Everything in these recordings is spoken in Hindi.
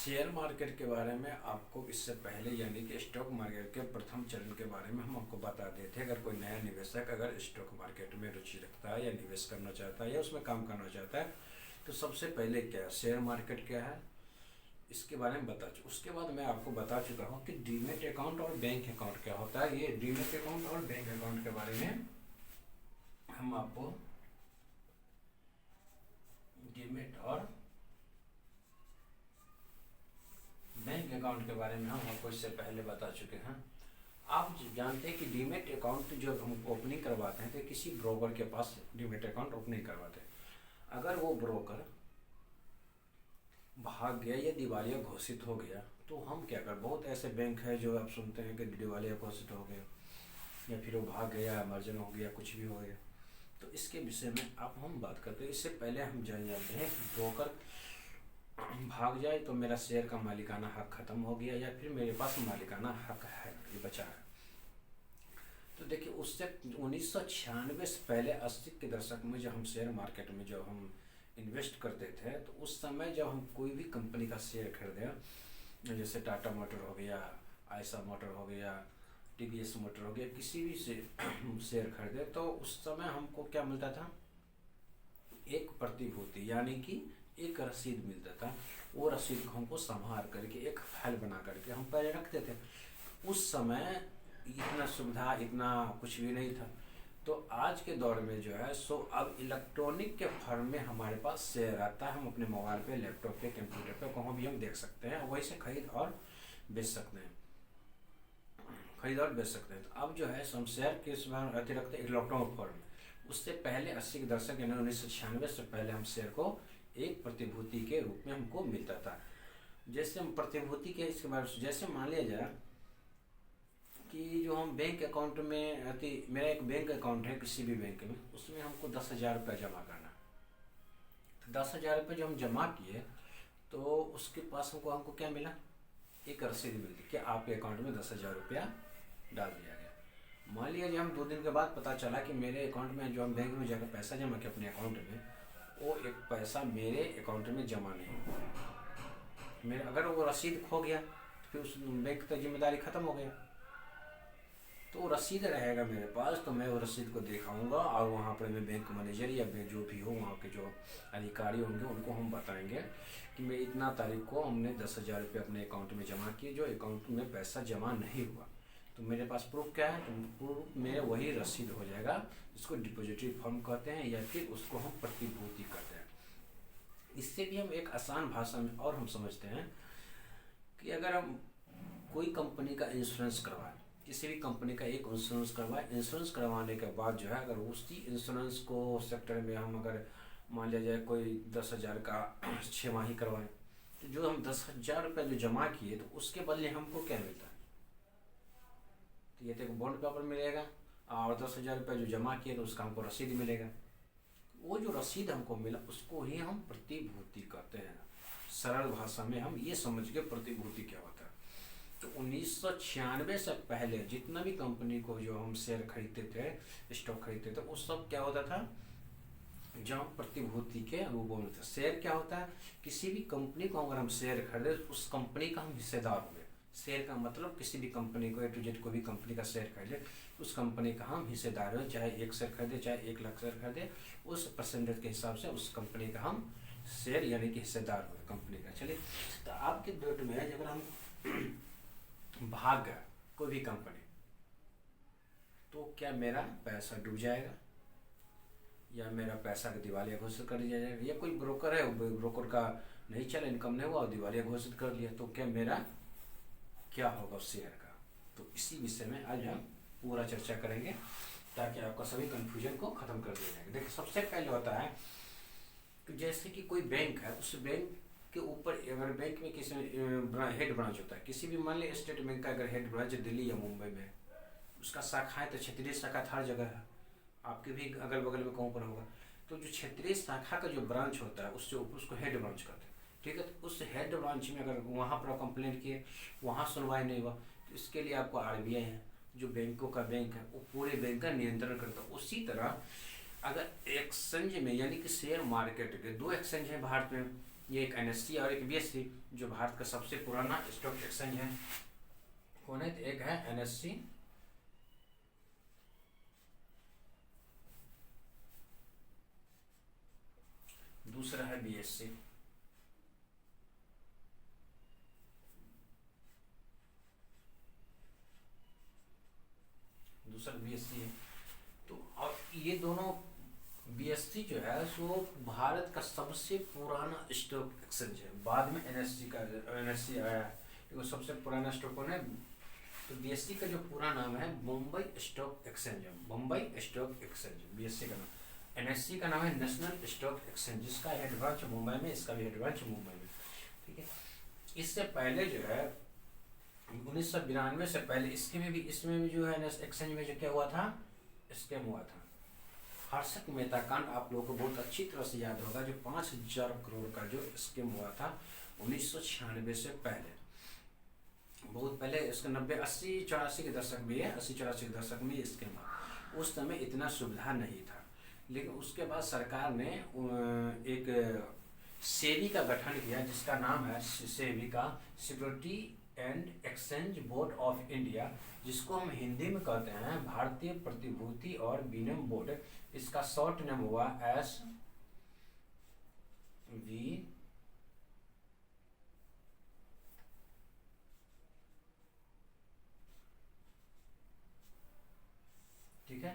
शेयर मार्केट के बारे में आपको इससे पहले यानी कि स्टॉक मार्केट के प्रथम चरण के बारे में हम आपको बता देते हैं। अगर कोई नया निवेशक अगर स्टॉक मार्केट में रुचि रखता है या निवेश करना चाहता है या उसमें काम करना चाहता है तो सबसे पहले क्या है, शेयर मार्केट क्या है, इसके बारे में बता चुका। उसके बाद मैं आपको बता चुका हूँ कि डीमेट अकाउंट और बैंक अकाउंट क्या होता है। ये डीमेट अकाउंट और बैंक अकाउंट के बारे में हम आपको डीमेट और बैंक अकाउंट के बारे में हम आपको इससे पहले बता चुके हैं। आप जानते हैं कि डीमेट अकाउंट जो हम ओपनिंग करवाते हैं तो किसी ब्रोकर के पास डीमेट अकाउंट ओपनिंग करवाते हैं। अगर वो ब्रोकर भाग गया या दिवालिया घोषित हो गया तो हम क्या कर, बहुत ऐसे बैंक है जो आप सुनते हैं कि दिवालिया घोषित हो गया या फिर वो भाग गया, मर्जन हो गया, कुछ भी हो गया। तो इसके विषय में अब हम बात करते हैं। इससे पहले हम जान जाते हैं कि ब्रोकर भाग जाए तो मेरा शेयर का मालिकाना हक खत्म हो गया या फिर मेरे पास मालिकाना हक है, ये बचा है। तो देखिए, उससे 1996 से पहले 80 के दशक में जब हम शेयर मार्केट में जब हम इन्वेस्ट करते थे तो उस समय जब हम कोई भी कंपनी का शेयर खरीदे, जैसे टाटा मोटर हो गया, आयशा मोटर हो गया, टीवीएस मोटर हो गया, किसी भी से शेयर खरीदे तो उस समय हमको क्या मिलता था, एक प्रतिभूति यानी कि एक रसीद मिलता था। वो रसीद को हमको संभाल करके एक फाइल बना करके हम पहले रखते थे। उस समय इतना सुविधा, इतना कुछ भी नहीं था। तो आज के दौर में जो है सो अब इलेक्ट्रॉनिक के फॉर्म में हमारे पास शेयर आता है। हम अपने मोबाइल पे, लैपटॉप पे, कंप्यूटर पे कहीं भी हम देख सकते हैं, वहीं से खरीद और बेच सकते हैं, खरीद और बेच सकते हैं। तो अब जो है हम शेयर के अति रखते हैं इलेक्ट्रॉनिक फॉर्म में। उससे पहले 80 के दशक यानी 1996 से पहले हम शेयर को एक प्रतिभूति के रूप में हमको मिलता था। जैसे हम प्रतिभूति के इसके बारे में, जैसे मान लिया जाए कि जो हम बैंक अकाउंट में मेरा एक बैंक अकाउंट है किसी भी बैंक में, उसमें हमको 10,000 रुपये जमा करना। तो 10,000 रुपये जो हम जमा किए तो उसके पास हमको क्या मिला, एक रसीद मिलती कि आपके अकाउंट में 10,000 रुपया डाल दिया गया। मान लिया कि हम 2 दिन के बाद पता चला कि मेरे अकाउंट में जो हम बैंक में जाकर पैसा जमा किया अपने अकाउंट में, वो एक पैसा मेरे अकाउंट में जमा नहीं हुआ। मेरे अगर वो रसीद खो गया तो फिर उस बैंक की जिम्मेदारी खत्म हो गया। तो रसीद रहेगा मेरे पास तो मैं वो रसीद को दिखाऊंगा और वहाँ पर मैं बैंक मैनेजर या जो भी हो वहाँ के जो अधिकारी होंगे उनको हम बताएंगे कि मैं इतना तारीख को हमने 10,000 रुपये अपने अकाउंट में जमा किए, जो अकाउंट में पैसा जमा नहीं हुआ। तो मेरे पास प्रूफ क्या है, तो प्रूफ में वही रसीद हो जाएगा, इसको डिपॉजिटरी फॉर्म कहते हैं या फिर उसको हम प्रतिभूति कहते हैं। इससे भी हम एक आसान भाषा में और हम समझते हैं कि अगर हम कोई कंपनी का इंश्योरेंस करवाएं, किसी भी कंपनी का एक इंश्योरेंस करवाएं, इंश्योरेंस करवाने के बाद जो है अगर उसी इंश्योरेंस को सेक्टर में हम अगर मान लिया जाए कोई 10,000 का 6 माही करवाएं, तो जो हम 10,000 रुपये जो जमा किए तो उसके बदले हमको क्या मिलता है, तो ये तो एक बॉन्ड पेपर मिलेगा और 10,000 रुपये जो जमा किए तो उसका हमको रसीद मिलेगा। वो जो रसीद हमको मिला उसको ही हम प्रतिभूति कहते हैं। सरल भाषा में हम ये समझ के प्रतिभूति क्या होता है। तो 1996 से पहले जितना भी कंपनी को जो हम शेयर खरीदते थे, स्टॉक खरीदते थे, उस सब क्या होता था, जो हम प्रतिभूति के रूपों में था। शेयर क्या होता है, किसी भी कंपनी को अगर हम शेयर खरीदे उस कंपनी का हम हिस्सेदार हो गए। शेयर का मतलब किसी भी कंपनी को, ए टू जेड कोई भी कंपनी का शेयर खरीदे उस कंपनी का हम हिस्सेदार हो, चाहे 1 शेयर खरीदे चाहे 1 लाख शेयर खरीदे, उस परसेंटेज के हिसाब से उस कंपनी का हम शेयर यानी कि हिस्सेदार हो कंपनी का। चलिए, तो आपके डेट में अगर हम भाग गए कोई भी कंपनी तो क्या मेरा पैसा डूब जाएगा या मेरा पैसा दिवालिया घोषित कर दिया जाएगा, या कोई ब्रोकर है ब्रोकर का नहीं चला, इनकम नहीं हुआ और दिवालिया घोषित कर दिया, तो क्या मेरा क्या होगा उस शेयर का। तो इसी विषय में आज हम पूरा चर्चा करेंगे ताकि आपका सभी कंफ्यूजन को खत्म कर दिया जाएगा। देखिए, सबसे पहले होता है कि जैसे कि कोई बैंक है, उस बैंक के ऊपर अगर बैंक में किसी हेड ब्रांच होता है, किसी भी मान लीजिए स्टेट बैंक का अगर हेड ब्रांच दिल्ली या मुंबई में, उसका शाखाएं तो क्षेत्रीय शाखा हर जगह है, आपके भी अगल बगल में कहीं पर होगा। तो जो क्षेत्रीय शाखा का जो ब्रांच होता है उससे ऊपर उसको हेड ब्रांच कहते हैं, ठीक है। तो उस हेड ब्रांच में अगर वहाँ पर कंप्लेंट किए, वहाँ सुनवाई नहीं हुआ, तो इसके लिए आपको RBI है जो बैंकों का बैंक है, वो पूरे बैंक का नियंत्रण करता है। उसी तरह अगर एक्सचेंज में यानी कि शेयर मार्केट के 2 एक्सचेंज हैं भारत में, ये एक एनएससी और एक बीएससी, जो भारत का सबसे पुराना स्टॉक एक्सचेंज है। कौन है? एक है एनएससी, दूसरा है बीएससी। दूसरा बीएससी है। तो और ये दोनों, बीएससी जो है सो भारत का सबसे पुराना स्टॉक एक्सचेंज है। बाद में एनएससी आया है, तो सबसे पुराना स्टॉक कौन है? तो बीएससी का जो पूरा नाम है मुंबई स्टॉक एक्सचेंज है, मुंबई स्टॉक एक्सचेंज बीएससी का नाम। एनएससी का नाम है नेशनल स्टॉक एक्सचेंज, जिसका हेड ब्रांच मुंबई में, इसका भी हेड ब्रांच मुंबई में। ठीक है। इससे पहले जो है 1992 से पहले इसमें भी जो है एक्सचेंज में जो क्या हुआ था, स्कैम हुआ था। हर्षद मेहता कांड आप लोगों को बहुत अच्छी तरह से याद होगा, जो 5,000 करोड़ का जो स्कैम हुआ था 1996 से पहले, बहुत पहले। इसका 90, 80, 84 के दशक में है, 80, 84 के दशक में स्कीम था। उस समय इतना सुविधा नहीं था, लेकिन उसके बाद सरकार ने एक सेबी का गठन किया, जिसका नाम है सेबी का, security and exchange board of India, जिसको हम हिंदी में कहते हैं भारतीय प्रतिभूति और विनिमय बोर्ड। इसका शॉर्ट नेम हुआ SVB। ठीक है,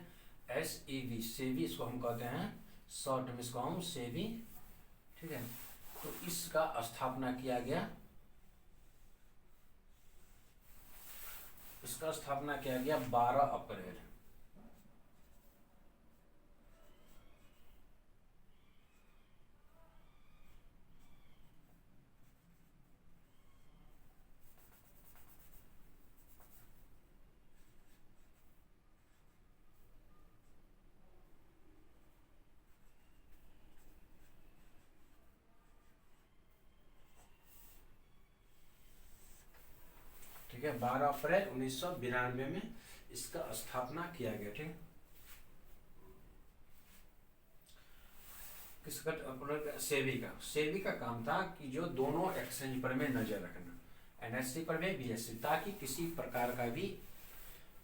SEB, सेबी इसको हम कहते हैं, शॉर्ट में इसको हम सेबी। ठीक है, तो इसका स्थापना किया गया, इसका स्थापना किया गया 12 अप्रैल। ठीक है, 12 अप्रैल 1992 में इसका स्थापना किया गया। ठीक, किसका? सेबी का काम था कि जो दोनों एक्सचेंज पर में नजर रखना, एनएससी पर में, बीएससी, ताकि किसी प्रकार का भी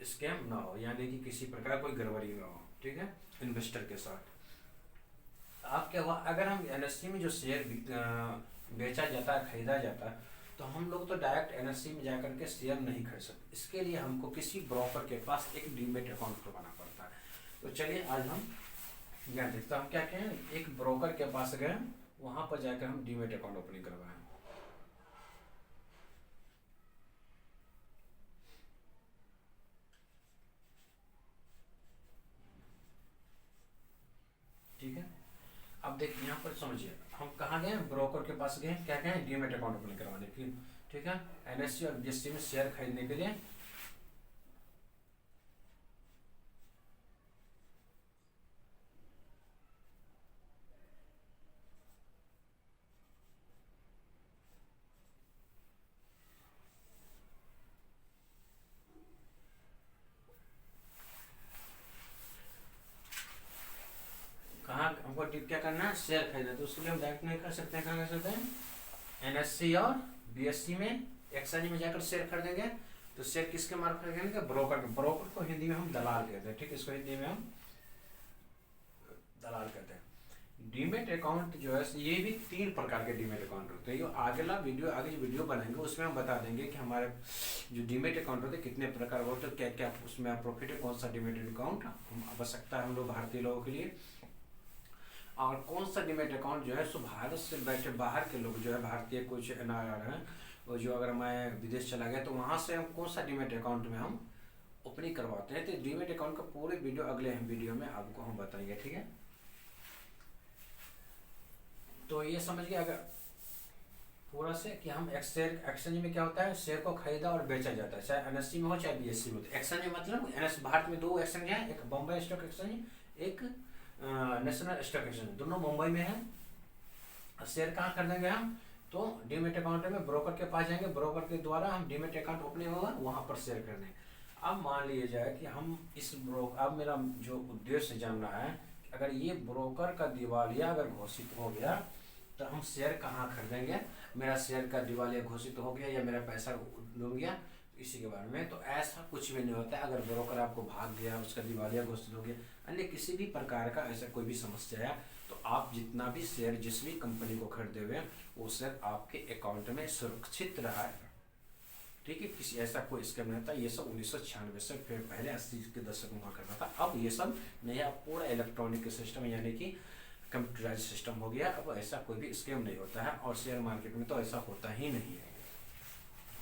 स्कैम ना हो, यानी कि किसी प्रकार कोई गड़बड़ी ना हो। ठीक है, इन्वेस्टर के साथ। आप क्या हुआ, अगर हम एनएससी में जो शेयर बेचा जाता है, खरीदा जाता है, तो हम लोग तो डायरेक्ट एनएससी में जाकर के शेयर नहीं खरीद सकते। इसके लिए हमको किसी ब्रोकर के पास एक डीमेट अकाउंट खुलवाना पड़ता है। तो चलिए आज हम यहाँ देखते हैं, हम क्या कहें, एक ब्रोकर के पास गए, वहां पर जाकर हम डीमेट अकाउंट ओपनिंग करवाएं। ठीक है, अब देखिए यहाँ पर समझिए, हम कहाँ गए, ब्रोकर के पास गए, क्या कहें, डीमेट अकाउंट ओपन करवाने की। ठीक है, एनएससी और बीएससी में शेयर खरीदने के लिए। कहाँ हमको क्या करना है, शेयर खरीदना, तो उसके लिए हम डायरेक्ट नहीं कर सकते हैं। कहाँ कर सकते हैं, एनएससी और बीएससी में एक्सचेंज में जाकर शेयर खरीदेंगे। तो शेयर किसके मार्फत खरीदेंगे, ब्रोकर को हिंदी में हम दलाल कहते हैं। ठीक है, इसको हिंदी में हम दलाल कहते हैं। डीमेट अकाउंट जो है, ये भी 3 प्रकार के डीमेट अकाउंट होते हैं। आगे जो वीडियो बनाएंगे उसमें हम बता देंगे कि हमारे जो डीमेट अकाउंट होते हैं कितने प्रकार होते हैं, क्या क्या उसमें प्रॉफिट है, कौन सा डीमेट अकाउंट आवश्यकता है हम लोग भारतीय लोगों के लिए, और कौन सा डीमेट अकाउंट जो है सो भारत से बैठे बाहर के लोग जो है, भारतीय कुछ एनआरआई हैं, और जो अगर मैं विदेश चला गया तो वहाँ से हम कौन सा डीमेट अकाउंट में हम ओपनिंग करवाते हैं। तो डीमेट अकाउंट का पूरे वीडियो अगले वीडियो में आपको हम बताएंगे। ठीक है, तो ये समझ गए अगर पूरा से कि हम एक्सचेंज में क्या होता है, शेयर को खरीदा और बेचा जाता है, चाहे एनएससी में हो चाहे बीएससी में हो। एक्सचेंज मतलब एनएस, भारत में 2 एक्सचेंज है, एक बम्बई स्टॉक एक्सचेंज, एक नेशनल स्टॉक एक्सचेंज, दोनों मुंबई में है। शेयर कहाँ खरीदेंगे हम, तो डीमेट अकाउंट में ब्रोकर के पास जाएंगे, ब्रोकर के द्वारा हम डीमेट अकाउंट ओपनिंग होगा, वहां पर शेयर खरीदेंगे। अब मान लिया जाए कि हम अब मेरा जो उद्देश्य जानना है, अगर ये ब्रोकर का दिवालिया अगर घोषित हो गया, तो हम शेयर कहाँ खरीदेंगे, मेरा शेयर का दिवालिया घोषित हो गया या मेरा पैसा डूब गया, इसी के बारे में। तो ऐसा कुछ भी नहीं होता है। अगर ब्रोकर आपको भाग गया, उसका दिवालिया घोषित हो गया, अन्य किसी भी प्रकार का ऐसा कोई भी समस्या है, तो आप जितना भी शेयर जिस भी कंपनी को खरीदे हुए हैं वो शेयर आपके अकाउंट में सुरक्षित रहेगा। ठीक है, किसी ऐसा कोई स्कैम नहीं था। ये सब 1996 से फिर पहले 80 के दशक में हुआ करता था। अब ये सब नया पूरा इलेक्ट्रॉनिक सिस्टम यानी कि कंप्यूटराइज सिस्टम हो गया। अब ऐसा कोई भी स्कैम नहीं होता है और शेयर मार्केट में तो ऐसा होता ही नहीं है।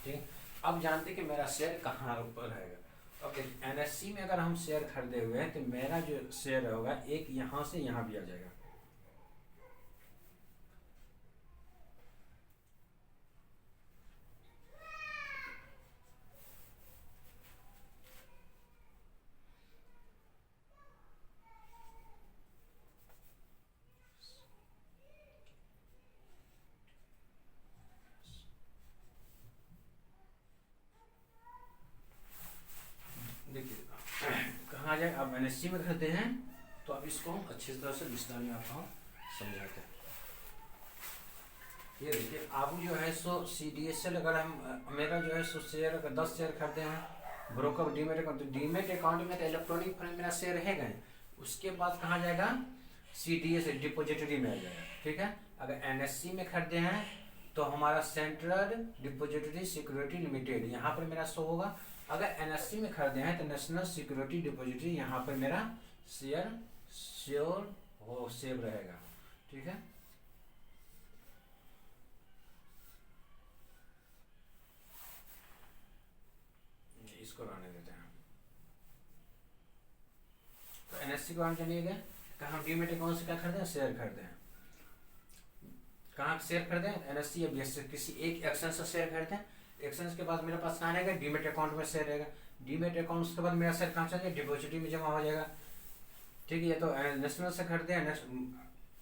ठीक, अब जानते कि मेरा शेयर कहाँ पर रहेगा। अब NSE में अगर हम शेयर खरीदे हुए हैं तो मेरा जो शेयर होगा एक यहाँ से यहाँ भी आ जाएगा। देखिए कहाँ जाए, अब NSE में खरीदते हैं तो अब इसको हम अच्छी तरह से विस्तार में आपको समझाते हैं। ये देखिए आप जो है सो CDSL अगर हम मेरा जो है सो शेयर अगर 10 शेयर खरीदे हैं ब्रोकर डीमेट अकाउंट, तो डीमेट अकाउंट में तो इलेक्ट्रॉनिक फंड मेरा शेयर रहेगा। उसके बाद कहाँ जाएगा, CDSL डिपोजिटरी में आ जाएगा। ठीक है, अगर NSE में खरीदे हैं तो हमारा सेंट्रल डिपोजिटरी सिक्योरिटी लिमिटेड यहाँ पर मेरा शो होगा। अगर NSE में खरीदे हैं तो नेशनल सिक्योरिटी डिपोजिटरी यहाँ पर मेरा शेयर श्योर हो सेव रहेगा। ठीक है, इसको रहने देते हैं। तो NSE को हम जानिएगा कहाँ, हम डीमेट अकाउंट से क्या खरीदे हैं, शेयर खरीदे हैं। कहाँ शेयर खरीदे हैं, NSE या BSE किसी एक एक्सचेंज से शेयर खरीदे हैं। एक्सचेंज के बाद मेरे पास कहाँ रहेगा, डीमेट अकाउंट में शेयर रहेगा। डीमेट अकाउंट के बाद मेरा शेयर कहाँ चलेगा, डिपॉजिटरी में जमा हो जाएगा। ठीक है, तो नेशनल से खरीदे हैं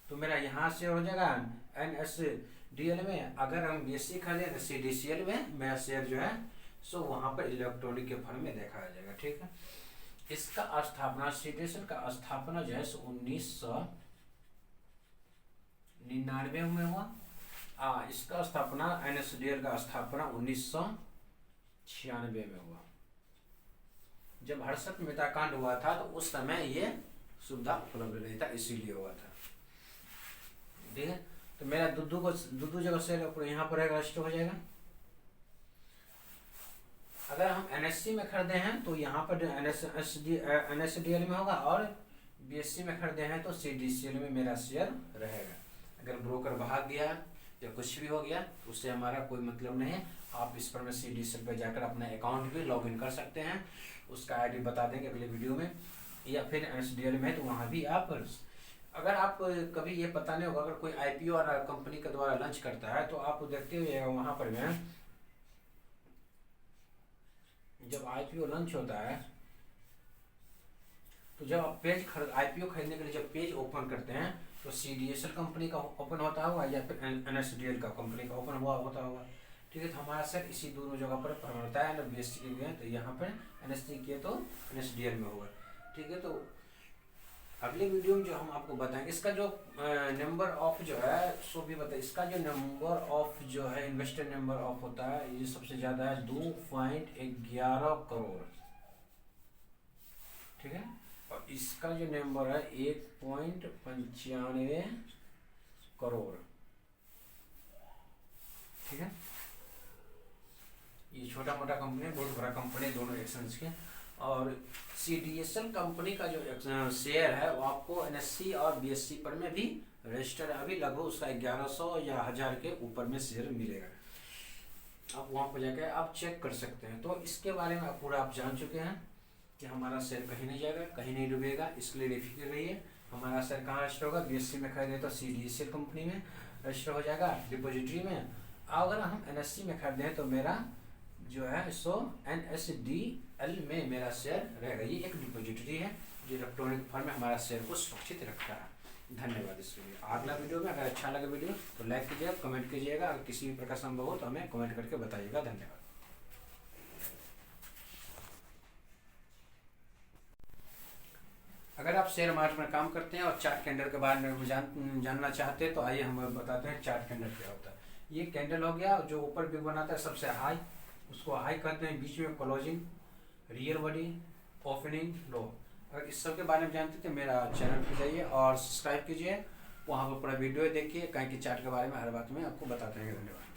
तो मेरा यहाँ से हो जाएगा NSDL में। अगर हम BSE खरीदे तो CDCL में मेरा शेयर जो है सो वहाँ पर इलेक्ट्रॉनिक के फर्म में देखा जाएगा। ठीक है, इसका स्थापना CDSL का स्थापना जो है 1999 में हुआ। इसका स्थापना NSDL का स्थापना 1996 में हुआ। जब हर्षद मेहता कांड हुआ था तो उस समय ये सुविधा उपलब्ध नहीं था, इसीलिए हुआ था। ठीक है, तो मेरा दो जगह शेयर यहाँ पर रजिस्टर हो जाएगा। अगर हम NSE में खरीदे हैं तो यहाँ पर NSDL में होगा और BSE में खरीदे हैं तो CDCL में मेरा शेयर रहेगा। अगर ब्रोकर भाग गया या कुछ भी हो गया तो उससे हमारा कोई मतलब नहीं है। आप इस पर में CDCL पर जाकर अपना अकाउंट भी लॉगिन कर सकते हैं, उसका ID बता देंगे अगले वीडियो में। या फिर NSDL में है तो वहाँ भी आप, अगर आप कभी ये पता नहीं होगा, अगर कोई IPO और कंपनी के द्वारा लॉन्च करता है तो आप देखते हुए वहाँ पर में जब IPO लॉन्च होता है तो जब आप IPO खरीदने के लिए जब पेज ओपन करते हैं तो CDSL कंपनी का ओपन होता होगा या फिर NSDL का कंपनी का ओपन हुआ होता होगा। ठीक है, तो हमारा सर इसी दोनों जगह पर होता है ना, BSE के लिए तो यहाँ पर NSE किए तो NSDL में होगा। ठीक है, तो अगले वीडियो में जो हम आपको बताएंगे इसका जो नंबर ऑफ जो है सो भी बताए। इसका जो नंबर ऑफ जो है इन्वेस्टर नंबर ऑफ होता है ये सबसे ज्यादा है 2.11 करोड़। ठीक है, और इसका जो नंबर है 1.95 करोड़। ठीक है, ये छोटा मोटा कंपनी है, बहुत बड़ा कंपनी है दोनों एक्सचेंज के। और CDSL कंपनी का जो शेयर है वो आपको NSE और BSE पर में भी रजिस्टर है। अभी लगभग उसका 1100 या 1000 के ऊपर में शेयर मिलेगा। आप वहाँ पर जाकर आप चेक कर सकते हैं। तो इसके बारे में पूरा आप जान चुके हैं कि हमारा शेयर कहीं नहीं जाएगा, कहीं नहीं डूबेगा, इसके लिए बेफिक्र रहिए। हमारा शेयर कहाँ रजिस्टर होगा, BSE में खरीदे तो CDSL कंपनी में रजिस्टर हो जाएगा डिपोजिटरी में। अगर हम NSE में खरीदे हैं तो मेरा जो है सो NSDL में मेरा शेयर रहेगा। ये एक डिपोजिटरी है जो इलेक्ट्रॉनिक फॉर्म में हमारा शेयर को सुरक्षित रखता है। धन्यवाद। इस वीडियो अगला वीडियो में अगर अच्छा लगे वीडियो तो लाइक कीजिएगा, कमेंट कीजिएगा। अगर किसी भी प्रकार संभव हो तो हमें कमेंट करके बताइएगा। धन्यवाद। अगर आप शेयर मार्केट में काम करते हैं और चार्ट कैंडल के बारे में जानना चाहते हैं तो आइए हम बताते हैं चार्ट कैंडल क्या होता है। ये कैंडल हो गया जो ऊपर बिग बनाता है सबसे हाई, उसको हाई कहते हैं, बीच में क्लोजिंग, रियल बॉडी, ओपनिंग, लो। अगर इस सब के बारे में जानते थे मेरा चैनल पे जाइए और सब्सक्राइब कीजिए, वहाँ पर पूरा वीडियो देखिए, कहीं की चार्ट के बारे में हर बात में आपको बताते हैं। धन्यवाद।